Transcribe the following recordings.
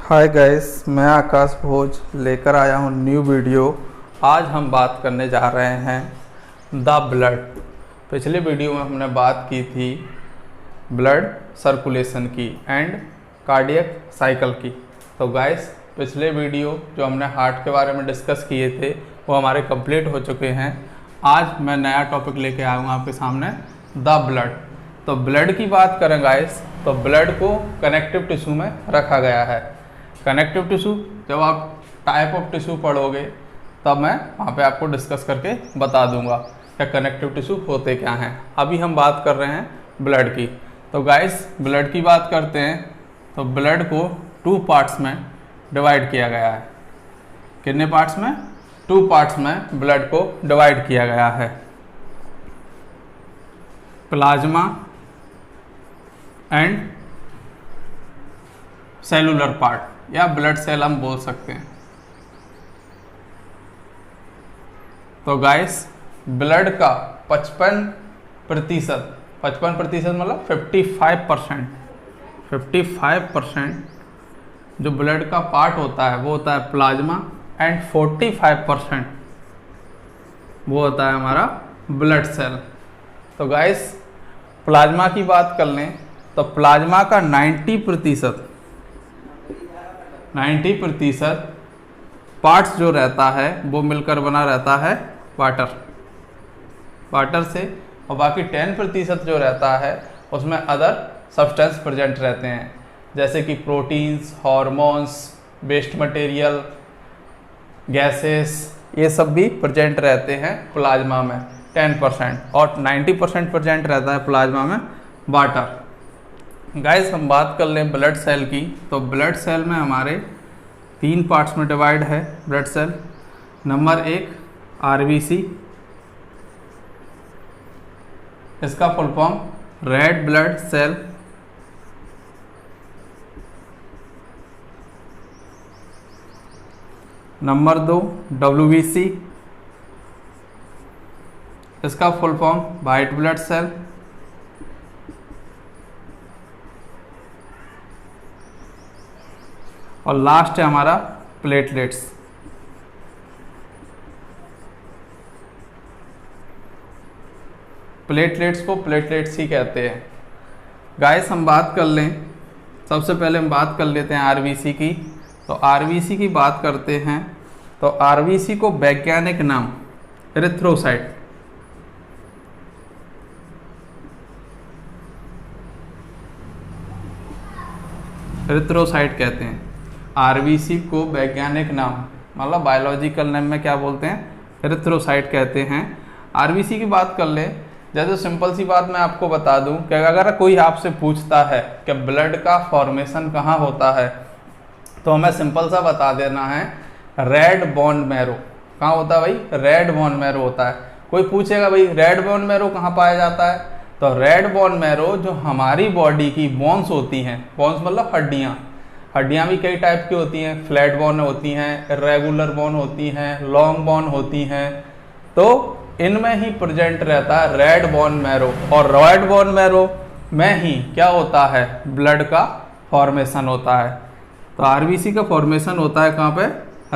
Hi guys, मैं आकाश भोज लेकर आया हूँ न्यू वीडियो। आज हम बात करने जा रहे हैं द ब्लड। पिछले वीडियो में हमने बात की थी ब्लड सर्कुलेशन की एंड कार्डियक साइकिल की। तो गाइस, पिछले वीडियो जो हमने हार्ट के बारे में डिस्कस किए थे वो हमारे कंप्लीट हो चुके हैं। आज मैं नया टॉपिक लेके आया हूँ आपके सामने, द ब्लड। तो ब्लड की बात करें गाइस, तो ब्लड को कनेक्टिव टिश्यू में रखा गया है। कनेक्टिव टिश्यू, जब आप टाइप ऑफ टिश्यू पढ़ोगे तब मैं वहाँ पे आपको डिस्कस करके बता दूंगा कि कनेक्टिव टिश्यू होते क्या हैं। अभी हम बात कर रहे हैं ब्लड की। तो गाइस, ब्लड की बात करते हैं तो ब्लड को 2 पार्ट्स में डिवाइड किया गया है। कितने पार्ट्स में? 2 पार्ट्स में ब्लड को डिवाइड किया गया है। प्लाज्मा एंड सेलुलर पार्ट, या ब्लड सेल हम बोल सकते हैं। तो गाइस, ब्लड का 55% मतलब 55% जो ब्लड का पार्ट होता है वो होता है प्लाज्मा, एंड 45% वो होता है हमारा ब्लड सेल। तो गाइस, प्लाज्मा की बात कर लें तो प्लाज्मा का 90% पार्ट्स जो रहता है वो मिलकर बना रहता है वाटर से, और बाकी 10% जो रहता है उसमें अदर सब्सटेंस प्रेजेंट रहते हैं, जैसे कि proteins, hormones, waste material, gases, ये सब भी प्रेजेंट रहते हैं प्लाज्मा में 10%, और 90% प्रेजेंट रहता है प्लाज्मा में वाटर। गाइस, हम बात कर लें ब्लड सेल की, तो ब्लड सेल में हमारे 3 पार्ट्स में डिवाइड है ब्लड सेल। नंबर 1 आरबीसी, इसका full form red blood cell. Number 2 WBC, इसका full form white blood cell. और लास्ट है हमारा प्लेटलेट्स। प्लेटलेट्स को प्लेटलेट्स ही कहते हैं। गाइस, हम बात कर लें, सबसे पहले हम बात कर लेते हैं आरबीसी की। तो आरबीसी की बात करते हैं तो आरबीसी को वैज्ञानिक नाम एरिथ्रोसाइट, एरिथ्रोसाइट कहते हैं। आरबीसी को वैज्ञानिक नाम मतलब बायोलॉजिकल नेम में क्या बोलते हैं? एरिथ्रोसाइट कहते हैं। आरबीसी की बात कर ले, जैसे सिंपल सी बात मैं आपको बता दूं कि अगर कोई आपसे पूछता है कि ब्लड का फॉर्मेशन कहाँ होता है, तो हमें सिंपल सा बता देना है रेड बोन मैरो। कहाँ होता है भाई? रेड बोन मैरो होता है। कोई पूछेगा भाई रेड बोन मैरो कहाँ पाया जाता है, तो रेड बोन मैरो जो हमारी बॉडी की बोन्स होती हैं, बोन्स मतलब हड्डियाँ भी कई टाइप की होती हैं। फ्लैट बोन होती हैं, इरेगुलर बोन होती हैं, लॉन्ग बोन होती हैं। तो इनमें ही प्रेजेंट रहता है रेड बोन मैरो, और रेड बोन मैरो में ही क्या होता है? ब्लड का फॉर्मेशन होता है। तो आरबीसी का फॉर्मेशन होता है कहाँ पे?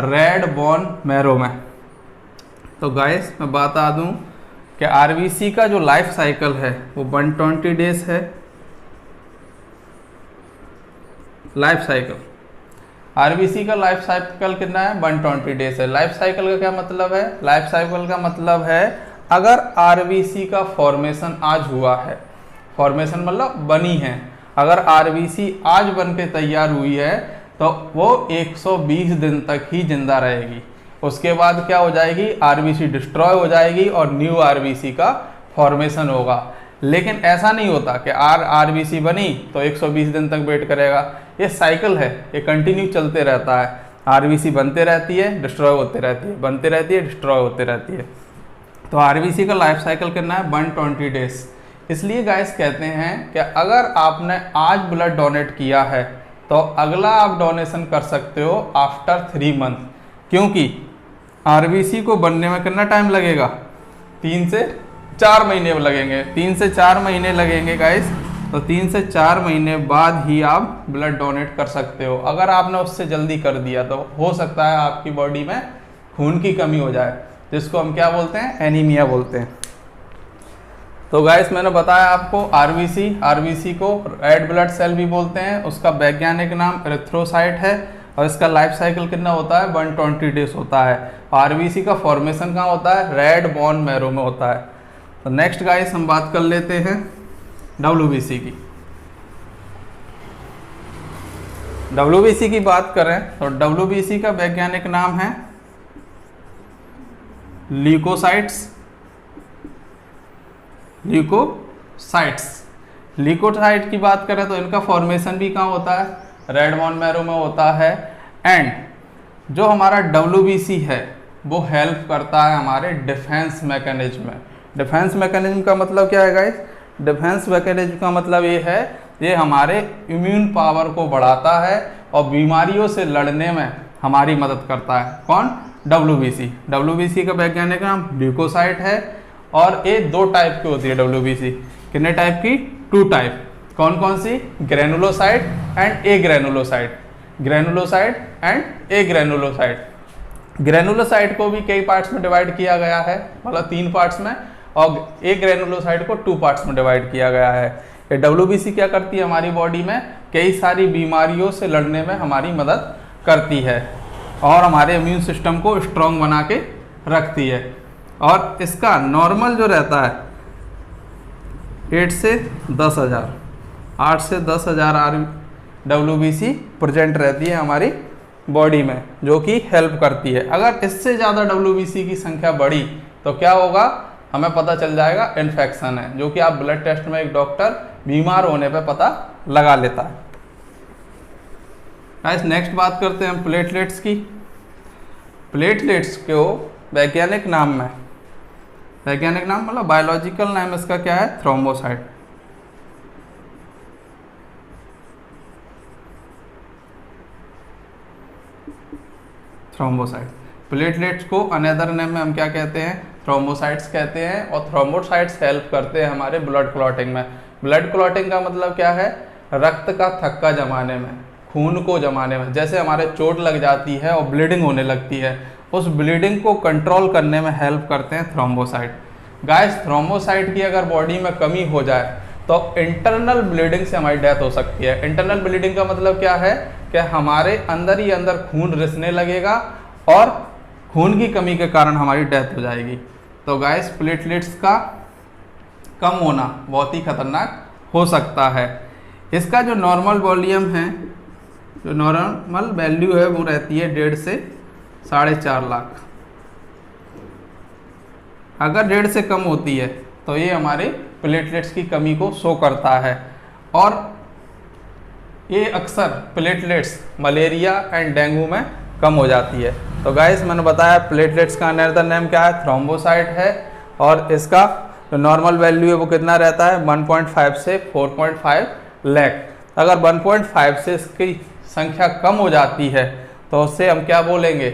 रेड बोन मैरो में। तो गाइस, मैं बता दूं कि आरबीसी का जो लाइफ साइकिल है वो 120 डेज है। लाइफ साइकिल आरबीसी का लाइफ साइकिल कितना है? 120 डेज है। लाइफ साइकिल का क्या मतलब है? लाइफ साइकिल का मतलब है अगर आरबीसी का फॉर्मेशन आज हुआ है, फॉर्मेशन मतलब बनी है, अगर आरबीसी आज बन के तैयार हुई है तो वो 120 दिन तक ही जिंदा रहेगी। उसके बाद क्या हो जाएगी? आरबीसी डिस्ट्रॉय हो जाएगी और न्यू आरबीसी का फॉर्मेशन होगा। लेकिन ऐसा नहीं होता कि आरबीसी बनी तो 120 दिन तक वेट करेगा। ये साइकिल है, ये कंटिन्यू चलते रहता है। आरबीसी बनते रहती है, डिस्ट्रॉय होते रहती है, बनते रहती है, डिस्ट्रॉय होते रहती है। तो आरबीसी का लाइफ साइकिल कितना है? 120 डेज। इसलिए गाइस कहते हैं कि अगर आपने आज ब्लड डोनेट किया है तो अगला आप डोनेशन कर सकते हो आफ्टर 3 मंथ, क्योंकि आरबीसी को बनने में कितना टाइम लगेगा? 3 से 4 महीने लगेंगे। 3 से 4 महीने लगेंगे गाइस तो 3 से 4 महीने बाद ही आप ब्लड डोनेट कर सकते हो। अगर आपने उससे जल्दी कर दिया तो हो सकता है आपकी बॉडी में खून की कमी हो जाए, जिसको हम क्या बोलते हैं, एनीमिया बोलते हैं। तो गाइस मैंने बताया आपको आरबीसी को रेड ब्लड सेल भी बोलते हैं। उसका वैज्ञानिक नाम एरिथ्रोसाइट है और इसका लाइफ साइकिल कितना होता है, 120 डेज होता है। आरबीसी का फॉर्मेशन कहाँ होता है, रेड बोन मैरो में होता है। तो नेक्स्ट गाइस हम बात कर लेते हैं डब्ल्यूबीसी की। डब्ल्यूबीसी की बात करें तो डब्ल्यूबीसी का वैज्ञानिक नाम है ल्यूकोसाइट्स। ल्यूकोसाइट की बात करें तो इनका फॉर्मेशन भी कहाँ होता है, रेड बोन मैरो में होता है। एंड जो हमारा डब्ल्यूबीसी है वो हेल्प करता है हमारे डिफेंस मैकेनिज्म में। डिफेंस मैकेनिज्म का मतलब क्या है गाइस, डिफेंस मैकेनिज्म का मतलब ये है, ये हमारे इम्यून पावर को बढ़ाता है और बीमारियों से लड़ने में हमारी मदद करता है। कौन, डब्ल्यूबीसी का वैज्ञानिक नाम ल्यूकोसाइट है। और ये 2 टाइप की होती है डब्ल्यूबीसी। कितने टाइप की, 2 टाइप। कौन कौन सी, granulocyte and agranulocyte. Granulocyte को भी कई पार्ट्स में डिवाइड किया गया है, मतलब 3 पार्ट्स में, और ए ग्रेनुलोसाइट को 2 पार्ट्स में डिवाइड किया गया है। ये डब्ल्यूबीसी क्या करती है, हमारी बॉडी में कई सारी बीमारियों से लड़ने में हमारी मदद करती है और हमारे इम्यून सिस्टम को स्ट्रॉन्ग बना के रखती है। और इसका नॉर्मल जो रहता है 8 से 10,000 डब्ल्यूबीसी प्रेजेंट रहती है हमारी बॉडी में, जो कि हेल्प करती है। अगर इससे ज़्यादा डब्ल्यूबीसी की संख्या बढ़ी तो क्या होगा, हमें पता चल जाएगा इन्फेक्शन है, जो कि आप ब्लड टेस्ट में एक डॉक्टर बीमार होने पे पता लगा लेता है। गाइस नेक्स्ट बात करते हैं हम प्लेटलेट्स की। प्लेटलेट्स को वैज्ञानिक नाम मतलब बायोलॉजिकल नाम इसका क्या है, थ्रोम्बोसाइट। प्लेटलेट्स को अनदर नेम में हम क्या कहते हैं, थ्रोम्बोसाइट्स कहते हैं। और थ्रोम्बोसाइट्स हेल्प करते हैं हमारे ब्लड क्लॉटिंग में। ब्लड क्लॉटिंग का मतलब क्या है, रक्त का थक्का जमाने में, खून को जमाने में। जैसे हमारे चोट लग जाती है और ब्लीडिंग होने लगती है, उस ब्लीडिंग को कंट्रोल करने में हेल्प करते हैं थ्रोम्बोसाइट। गाइस थ्रोम्बोसाइट की अगर बॉडी में कमी हो जाए तो इंटरनल ब्लीडिंग से हमारी डेथ हो सकती है। इंटरनल ब्लीडिंग का मतलब क्या है कि हमारे अंदर ही अंदर खून रिसने लगेगा और खून की कमी के कारण हमारी डेथ हो जाएगी। तो गाइस प्लेटलेट्स का कम होना बहुत ही खतरनाक हो सकता है। इसका जो नॉर्मल वॉल्यूम है, जो नॉर्मल वैल्यू है वो रहती है 1.5 से 4.5 लाख। अगर 1.5 से कम होती है तो ये हमारे प्लेटलेट्स की कमी को शो करता है। और ये अक्सर प्लेटलेट्स मलेरिया एंड डेंगू में कम हो जाती है। तो गाइस मैंने बताया प्लेटलेट्स का अनदर नेम क्या है, थ्रोम्बोसाइट है। और इसका जो नॉर्मल वैल्यू है वो कितना रहता है, 1.5 से 4.5 लाख। अगर 1.5 से इसकी संख्या कम हो जाती है तो उससे हम क्या बोलेंगे,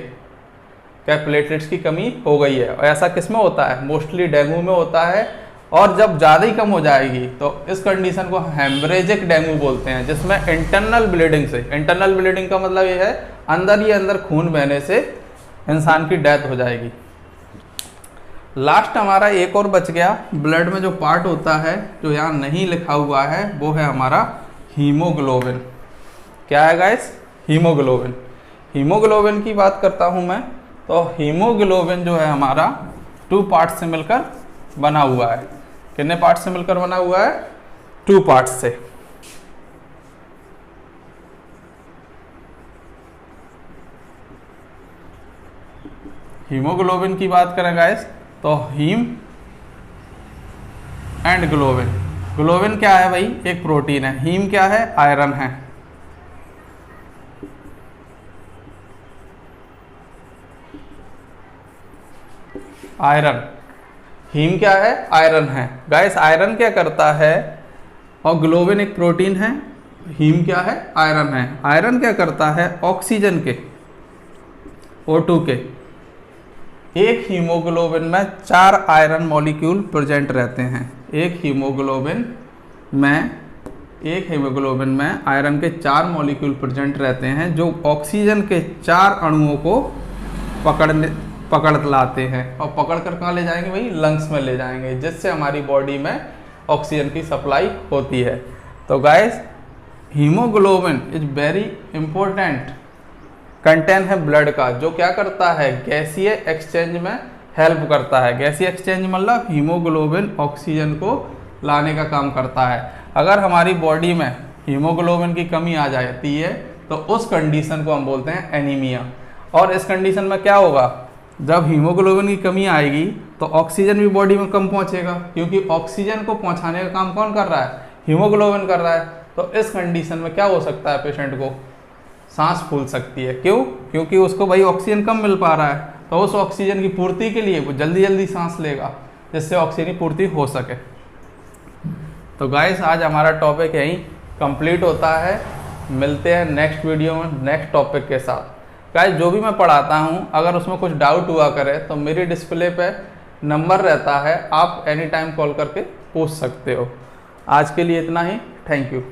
क्या प्लेटलेट्स की कमी हो गई है। और ऐसा किस में होता है, मोस्टली डेंगू में होता है। और जब ज़्यादा ही कम हो जाएगी तो इस कंडीशन को हेमरेजिक डेंगू बोलते हैं, जिसमें इंटरनल ब्लीडिंग का मतलब ये है अंदर ही अंदर खून बहने से इंसान की डेथ हो जाएगी। लास्ट हमारा एक और बच गया, ब्लड में जो पार्ट होता है जो यहाँ नहीं लिखा हुआ है वो है हमारा हीमोग्लोबिन। क्या है गाइस, हीमोग्लोबिन की बात करता हूँ मैं। तो हीमोग्लोबिन जो है हमारा 2 पार्ट से मिलकर बना हुआ है। कितने पार्ट से मिलकर बना हुआ है, 2 पार्ट से। हीमोग्लोबिन की बात करें गाइस तो हीम एंड ग्लोबिन। ग्लोबिन क्या है भाई, एक प्रोटीन है। हीम क्या है, आयरन है। आयरन, हीम क्या है, आयरन है। गाइस आयरन क्या करता है, और ग्लोबिन एक प्रोटीन है, हीम क्या है, आयरन है। आयरन क्या करता है, ऑक्सीजन के O2 के एक हीमोग्लोबिन में 4 आयरन मॉलिक्यूल प्रेजेंट रहते हैं। एक हीमोग्लोबिन में एक हीमोग्लोबिन में आयरन के 4 मॉलिक्यूल प्रेजेंट रहते हैं जो ऑक्सीजन के 4 अणुओं को पकड़ लाते हैं और पकड़ कर कहाँ ले जाएंगे भाई, लंग्स में ले जाएंगे, जिससे हमारी बॉडी में ऑक्सीजन की सप्लाई होती है। तो guys haemoglobin is very important content है ब्लड का, जो क्या करता है, गैसीय एक्सचेंज में हेल्प करता है। गैसीय एक्सचेंज मतलब हीमोग्लोबिन ऑक्सीजन को लाने का काम करता है। अगर हमारी बॉडी में हीमोग्लोबिन की कमी आ जाती है तो उस कंडीशन को हम बोलते हैं एनीमिया। और इस कंडीशन में क्या होगा, जब हीमोग्लोबिन की कमी आएगी तो ऑक्सीजन भी बॉडी में कम पहुंचेगा, क्योंकि ऑक्सीजन को पहुंचाने का काम कौन कर रहा है, हीमोग्लोबिन कर रहा है। तो इस कंडीशन में क्या हो सकता है, पेशेंट को सांस फूल सकती है। क्यों, क्योंकि उसको भाई ऑक्सीजन कम मिल पा रहा है, तो उस ऑक्सीजन की पूर्ति के लिए वो जल्दी जल्दी सांस लेगा, जिससे ऑक्सीजन की पूर्ति हो सके। तो गाइस आज हमारा टॉपिक यहीं कंप्लीट होता है। मिलते हैं नेक्स्ट वीडियो में नेक्स्ट टॉपिक के साथ। गाइस जो भी मैं पढ़ाता हूँ अगर उसमें कुछ डाउट हुआ करे तो मेरे डिस्प्ले पे नंबर रहता है, आप एनी टाइम कॉल करके पूछ सकते हो। आज के लिए इतना ही, थैंक यू।